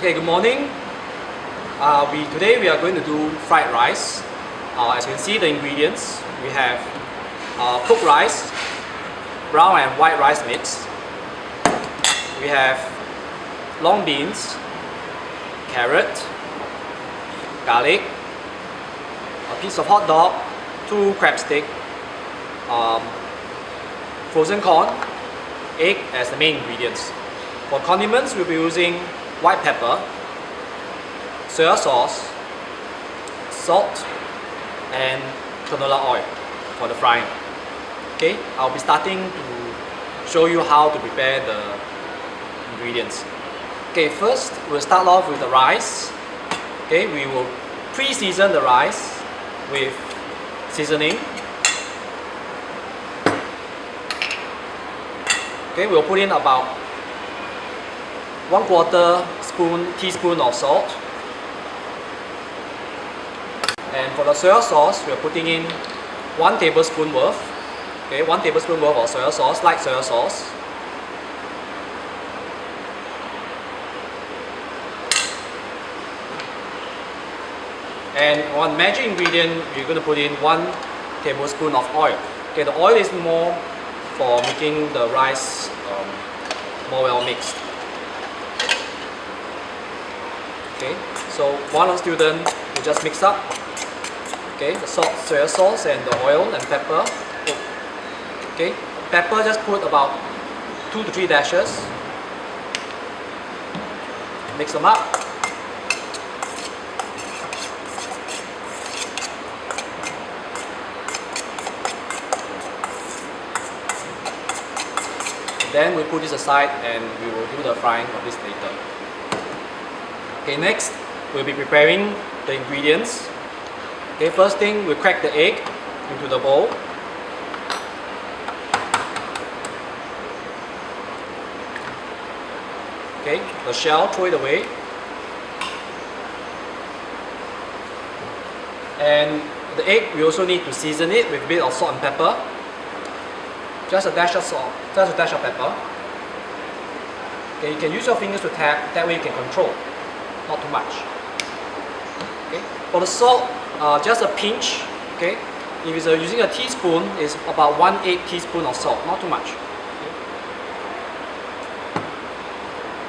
Okay, good morning. Today we are going to do fried rice. As you can see the ingredients, we have cooked rice, brown and white rice mix. We have long beans, carrot, garlic, a piece of hot dog, 2 crab stick, frozen corn, egg as the main ingredients. For condiments, we'll be using white pepper, soya sauce, salt, and canola oil for the frying. Okay, I'll be starting to show you how to prepare the ingredients. Okay, first we'll start off with the rice. Okay, we will pre-season the rice with seasoning. Okay, we'll put in about 1/4 teaspoon of salt. And for the soya sauce, we're putting in 1 tablespoon worth. Okay, 1 tablespoon worth of soya sauce, light soya sauce. And one magic ingredient, we're going to put in 1 tablespoon of oil. Okay, the oil is more for making the rice more well mixed. Okay, so one student will just mix up. Okay, the salt, soya sauce, and the oil and pepper. Okay, pepper just put about 2 to 3 dashes. Mix them up. Then we put this aside and we will do the frying of this later. Okay, next we'll be preparing the ingredients. Okay, first thing we crack the egg into the bowl. Okay, the shell, throw it away. And the egg, we also need to season it with a bit of salt and pepper. Just a dash of salt, just a dash of pepper. Okay, you can use your fingers to tap, that way you can control, not too much. Okay, for the salt, just a pinch. Okay, if it's using a teaspoon, it's about 1/8 teaspoon of salt, not too much. Okay.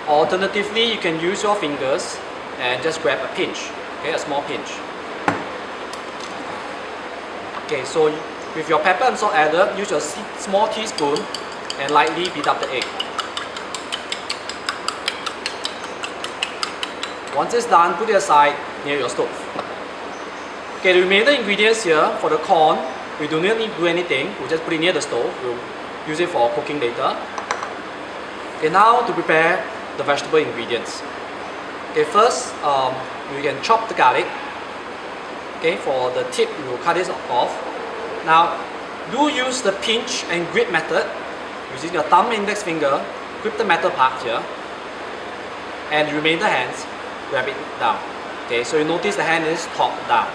Alternatively, you can use your fingers and just grab a pinch. Okay, a small pinch. Okay, so with your pepper and salt added, use your small teaspoon and lightly beat up the egg. Once it's done, put it aside near your stove. Okay, the remainder ingredients here for the corn, we do not need to do anything. We'll just put it near the stove. We'll use it for cooking later. Okay, now to prepare the vegetable ingredients. Okay, first we can chop the garlic. Okay, for the tip, we will cut it off. Now, do use the pinch and grip method. Using your thumb and index finger, grip the metal part here, and the remainder hands, grab it down. Okay, so you notice the hand is top down.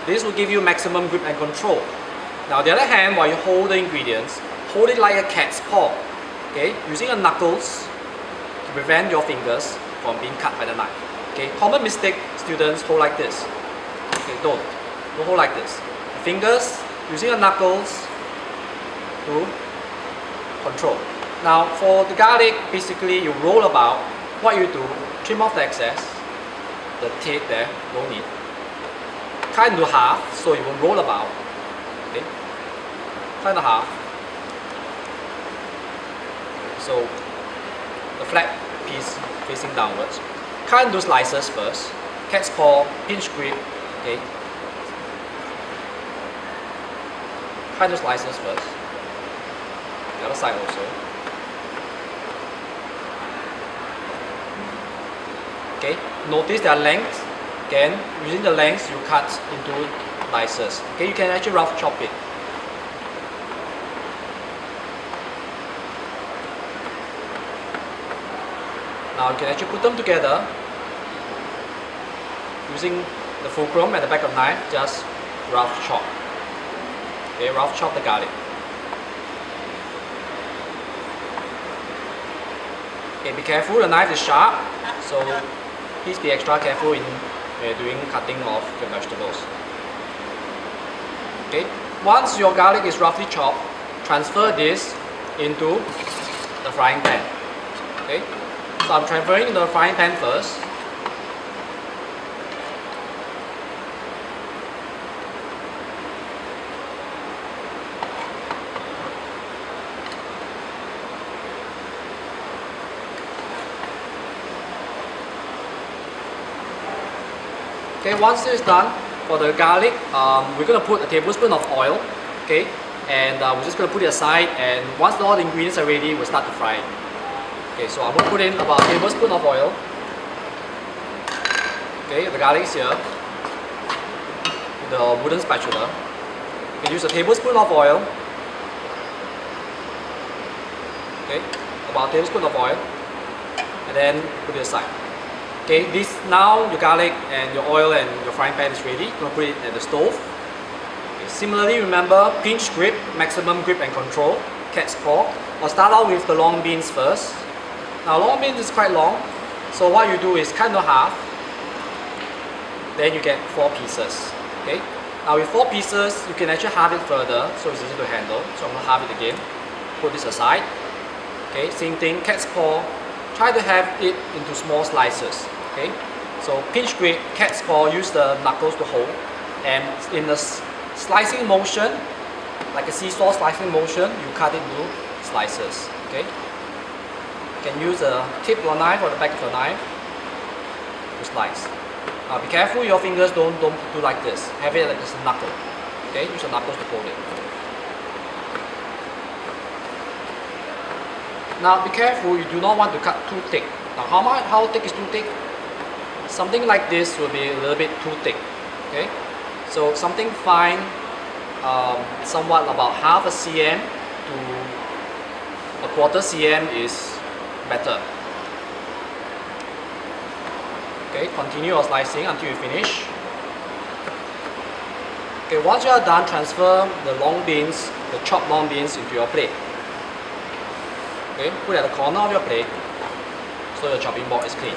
This will give you maximum grip and control. Now, the other hand, while you hold the ingredients, hold it like a cat's paw. Okay, using your knuckles to prevent your fingers from being cut by the knife. Okay, common mistake, students hold like this. Okay, don't hold like this. The fingers, using your knuckles to control. Now for the garlic, basically you roll about. What you do, trim off the excess, the tape there, no need. Cut into half so it won't roll about. Okay, cut into half. So the flat piece facing downwards. Cut into slices first. Cat's paw, pinch grip. Okay. Cut into slices first. The other side also. Okay. Notice their length. Again, using the length, you cut into slices. Okay. You can actually rough chop it. Now you can actually put them together using the fulcrum at the back of the knife. Just rough chop. Okay, rough chop the garlic. Okay, be careful, the knife is sharp, so please be extra careful in doing cutting of your vegetables. Okay, once your garlic is roughly chopped, transfer this into the frying pan. Okay, so I'm transferring into the frying pan first. Okay, once this is done, for the garlic, we're going to put a tablespoon of oil, okay, and we're just going to put it aside, and once all the ingredients are ready, we'll start to fry it. Okay, so I'm going to put in about a tablespoon of oil. Okay, the garlic is here, the wooden spatula. You can use a tablespoon of oil, okay, about a tablespoon of oil, and then put it aside. Okay, this now your garlic and your oil and your frying pan is ready. You're going to put it at the stove. Okay, similarly, remember pinch grip, maximum grip and control, cat's paw. I'll start out with the long beans first. Now long beans is quite long, so what you do is cut into half. Then you get 4 pieces. Okay. Now with 4 pieces, you can actually halve it further, so it's easy to handle. So I'm going to halve it again. Put this aside. Okay, same thing, cat's paw. Try to have it into small slices. Okay, so pinch grip, cat's paw, use the knuckles to hold, and in the slicing motion, like a seesaw slicing motion, you cut it into slices. Okay, you can use the tip of a knife or the back of the knife to slice. Now be careful your fingers don't do like this. Have it like this knuckle. Okay, use the knuckles to hold it. Now be careful, you do not want to cut too thick. Now how thick is too thick? Something like this will be a little bit too thick. Okay, so something fine, somewhat about half a cm to a quarter cm is better. Okay, continue your slicing until you finish. Okay, once you are done, transfer the long beans, the chopped long beans into your plate. Okay, put it at the corner of your plate so your chopping board is clean.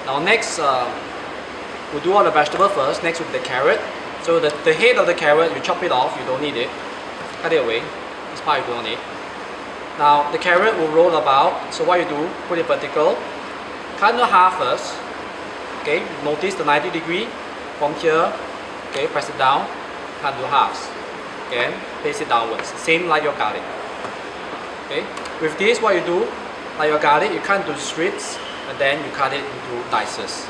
Now next, we'll do all the vegetable first. Next will be the carrot. So the head of the carrot, you chop it off, you don't need it. Cut it away. This part you don't need. Now the carrot will roll about. So what you do, put it vertical. Cut into half first. Okay, notice the 90 degree from here. Okay, press it down, cut into halves. Again, place it downwards. Same like your garlic. Okay, with this what you do, like your garlic, you cut into strips and then you cut it into dices.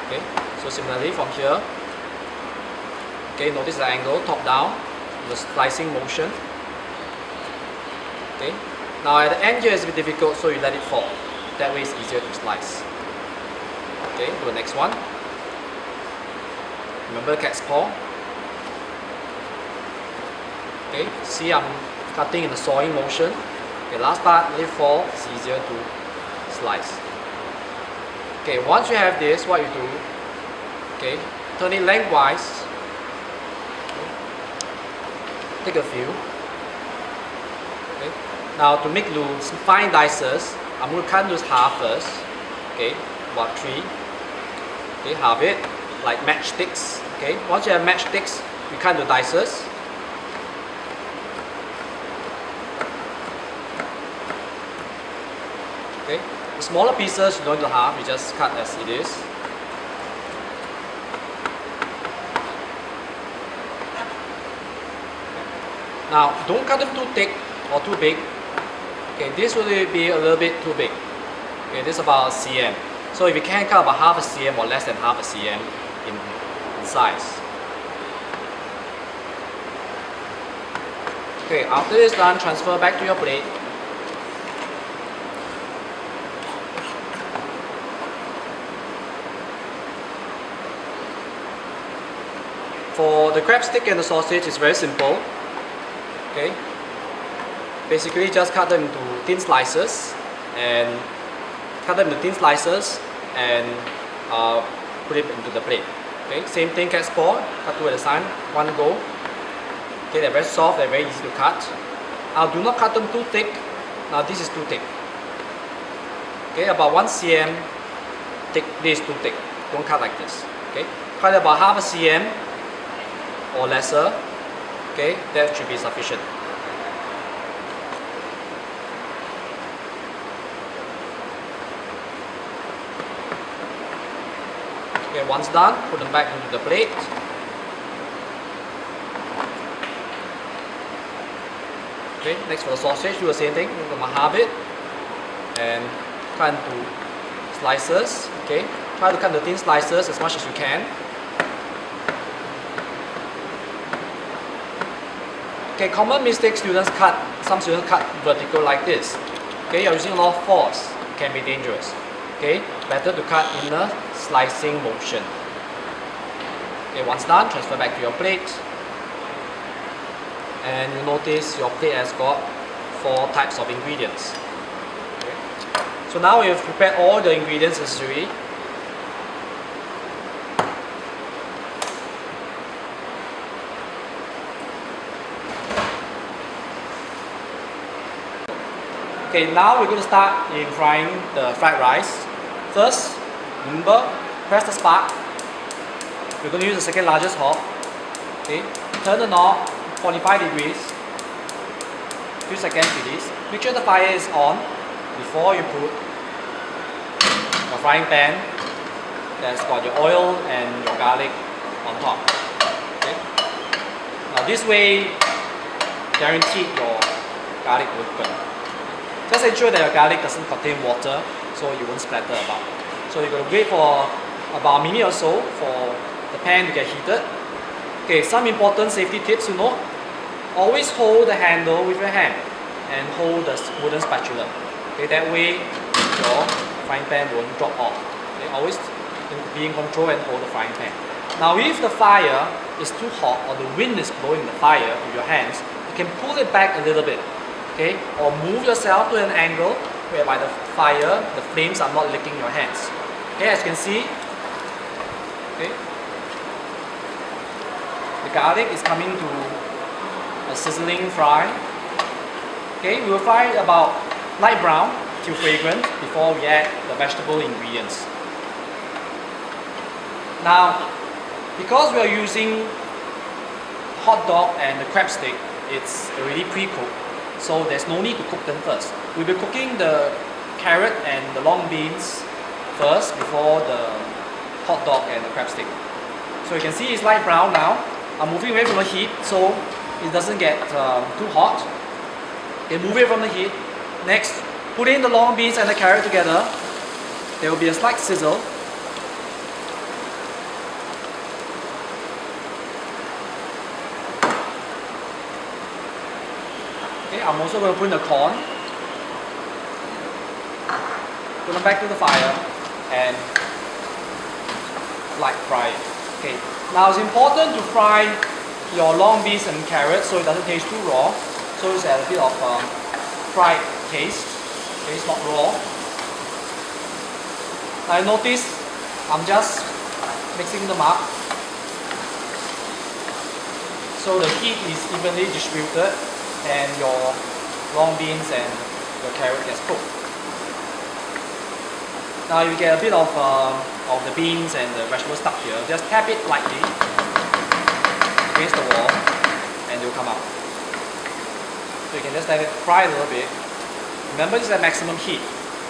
Okay, so similarly from here. Okay, notice the angle, top down, the slicing motion. Okay, now at the end here it's a bit difficult, so you let it fall. That way it's easier to slice. Okay, do the next one. Remember cat's paw. Okay, see I'm cutting in the sawing motion. Okay, last part, let it fall, it's easier to slice. Okay, once you have this, what you do, okay, turn it lengthwise. Okay. Take a few. Okay. Now to make those fine dices, I'm going to cut those half first. Okay, about 3. Okay, halve it like matchsticks. Okay, once you have matchsticks, you cut the dices. Okay, the smaller pieces you don't need to halve, you just cut as it is. Now don't cut them too thick or too big. Okay, this will be a little bit too big. Okay, this is about a cm. So if you can cut about half a cm or less than half a cm in size. Okay, after this done, transfer back to your plate. For the crab stick and the sausage, it's very simple. Okay, basically just cut them into thin slices and put it into the plate. Okay, same thing, cat's paw, cut two at a time, one go. Okay, they're very soft, they're very easy to cut. Now do not cut them too thick. Now this is too thick. Okay, about 1 cm thick, this is too thick. Don't cut like this. Okay, cut about half a cm or lesser. Okay, that should be sufficient. Okay, once done, put them back into the plate. Okay, next for the sausage, do the same thing. We're gonna halve it and cut into slices. Okay, try to cut the thin slices as much as you can. Okay, common mistake some students cut vertical like this. Okay, you're using a lot of force, it can be dangerous. Okay, better to cut in a slicing motion. Okay, once done, transfer back to your plate. And you notice your plate has got 4 types of ingredients. Okay. So now we've prepared all the ingredients necessary. Okay, now we're going to start in frying the fried rice. First, remember, press the spark. We're going to use the second largest hob. Okay, turn the knob 45 degrees. Few seconds to this. Make sure the fire is on before you put your frying pan that's got your oil and your garlic on top. Okay. Now this way, guaranteed your garlic will burn. Just ensure that your garlic doesn't contain water so it won't splatter about. So you're going to wait for about a minute or so for the pan to get heated. Okay, some important safety tips to note. Always hold the handle with your hand and hold the wooden spatula. Okay, that way your frying pan won't drop off. Okay, always be in control and hold the frying pan. Now if the fire is too hot or the wind is blowing the fire with your hands, you can pull it back a little bit. Okay, or move yourself to an angle whereby the fire, the flames are not licking your hands. Okay, as you can see, okay, the garlic is coming to a sizzling fry. Okay, we will fry it about light brown till fragrant before we add the vegetable ingredients. Now, because we are using hot dog and the crab stick, it's already pre-cooked, so there's no need to cook them first. We'll be cooking the carrot and the long beans first before the hot dog and the crab stick. So you can see it's light brown now. I'm moving away from the heat so it doesn't get too hot. Okay, move away from the heat. Next, put in the long beans and the carrot together. There will be a slight sizzle. Okay, I'm also going to put in the corn. Put them back to the fire and light fry it. Okay. Now it's important to fry your long beans and carrots so it doesn't taste too raw. So it's a bit of fried taste. Okay, it's not raw. I notice I'm just mixing them up so the heat is evenly distributed and your long beans and your carrot gets cooked. Now you get a bit of the beans and the vegetables stuck here. Just tap it lightly against the wall and they'll come out. So you can just let it fry a little bit. Remember, this is at maximum heat.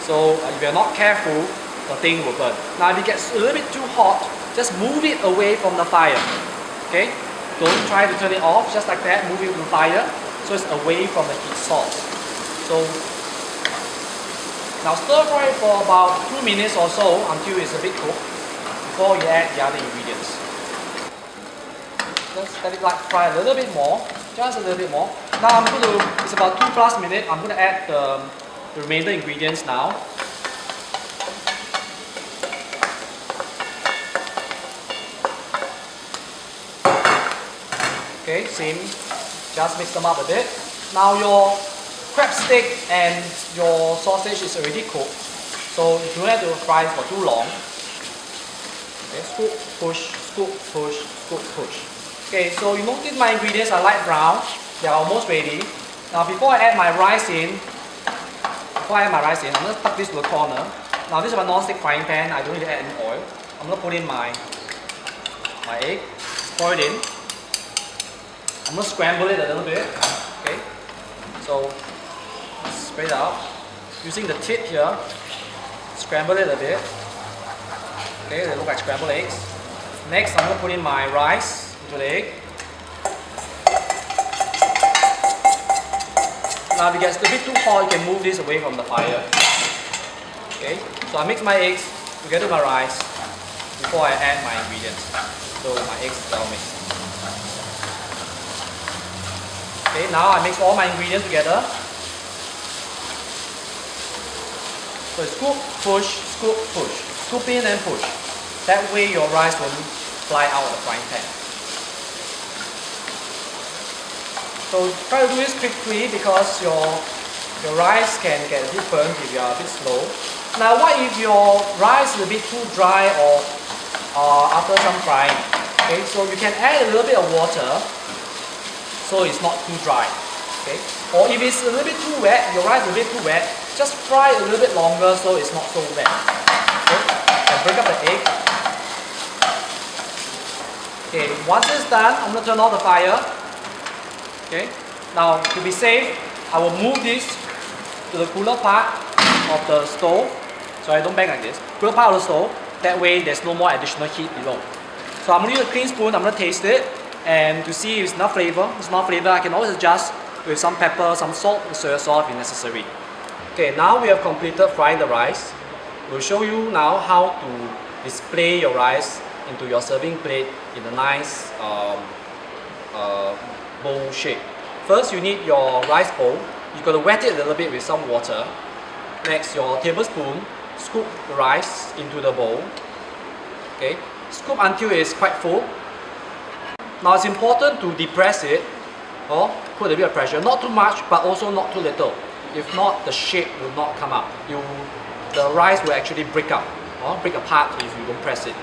So if you're not careful, the thing will burn. Now if it gets a little bit too hot, just move it away from the fire. Okay? Don't try to turn it off, just like that, move it from the fire so it's away from the heat source. So now stir fry it for about 2 minutes or so until it's a bit cooked before you add the other ingredients. Just let it fry a little bit more, just a little bit more. Now it's about 2+ minutes, I'm going to add the remainder ingredients now. Okay, same, just mix them up a bit. Now your crab stick and your sausage is already cooked, so you don't have to fry it for too long. Okay, scoop, push, scoop, push, scoop, push. Okay, so you notice my ingredients are light brown. They are almost ready. Now before I add my rice in, I'm going to tuck this to the corner. Now this is my non-stick frying pan. I don't need to add any oil. I'm going to put in my egg, pour it in. I'm going to scramble it a little bit. Okay, so spread it out. Using the tip here, scramble it a bit. Okay, they look like scrambled eggs. Next, I'm going to put in my rice into the egg. Now if it gets a bit too hot, you can move this away from the fire. Okay, so I mix my eggs together with my rice before I add my ingredients. So my eggs are well mixed. Okay, now I mix all my ingredients together. So scoop, push, scoop, push. Scoop in and push. That way your rice won't fly out of the frying pan. So try to do this quickly because your rice can get a bit burnt if you are a bit slow. Now what if your rice is a bit too dry or after some frying? Okay, so you can add a little bit of water so it's not too dry. Okay, or if it's a little bit too wet, your rice is a bit too wet, just fry it a little bit longer so it's not so wet. Okay, and break up the egg. Okay, once it's done, I'm going to turn off the fire. Okay, now to be safe, I will move this to the cooler part of the stove. So I don't bang like this. Cooler part of the stove. That way there's no more additional heat below. So I'm going to use a clean spoon. I'm going to taste it and to see if it's enough flavor. If it's enough flavor, I can always adjust with some pepper, some salt, and soy sauce if necessary. Okay, now we have completed frying the rice. We'll show you now how to display your rice into your serving plate in a nice bowl shape. First, you need your rice bowl. You've got to wet it a little bit with some water. Next, your tablespoon, scoop the rice into the bowl. Okay, scoop until it's quite full. Now it's important to depress it or put a bit of pressure, not too much but also not too little. If not, the shape will not come up. The rice will actually break up or break apart if you don't press it.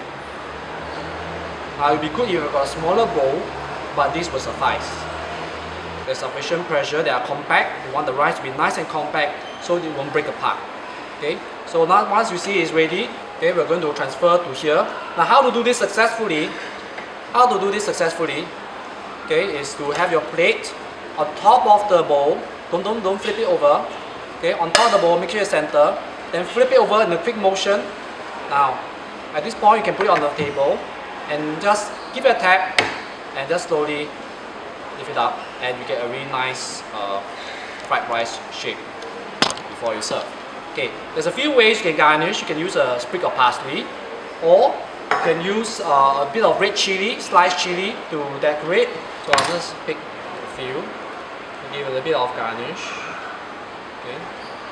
Now it will be good if you've got a smaller bowl, but this will suffice. There's sufficient pressure, they are compact. You want the rice to be nice and compact so it won't break apart. Okay, so now once you see it's ready, okay, we're going to transfer to here. Now how to do this successfully? Okay, is to have your plate on top of the bowl. Don't flip it over. Okay, on top of the bowl, make sure you center. Then flip it over in a quick motion. Now, at this point, you can put it on the table and just give it a tap and just slowly lift it up, and you get a really nice fried rice shape before you serve. Okay, there's a few ways you can garnish. You can use a sprig of parsley, or you can use a bit of red chili, sliced chili to decorate. So I'll just pick a few to give it a bit of garnish. Okay,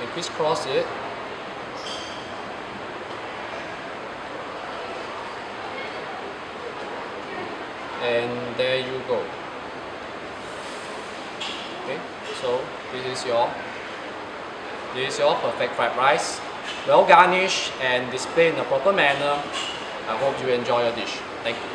and crisscross it. And there you go. Okay, so this is your perfect fried rice, well garnished and displayed in a proper manner. I hope you enjoy your dish. Thank you.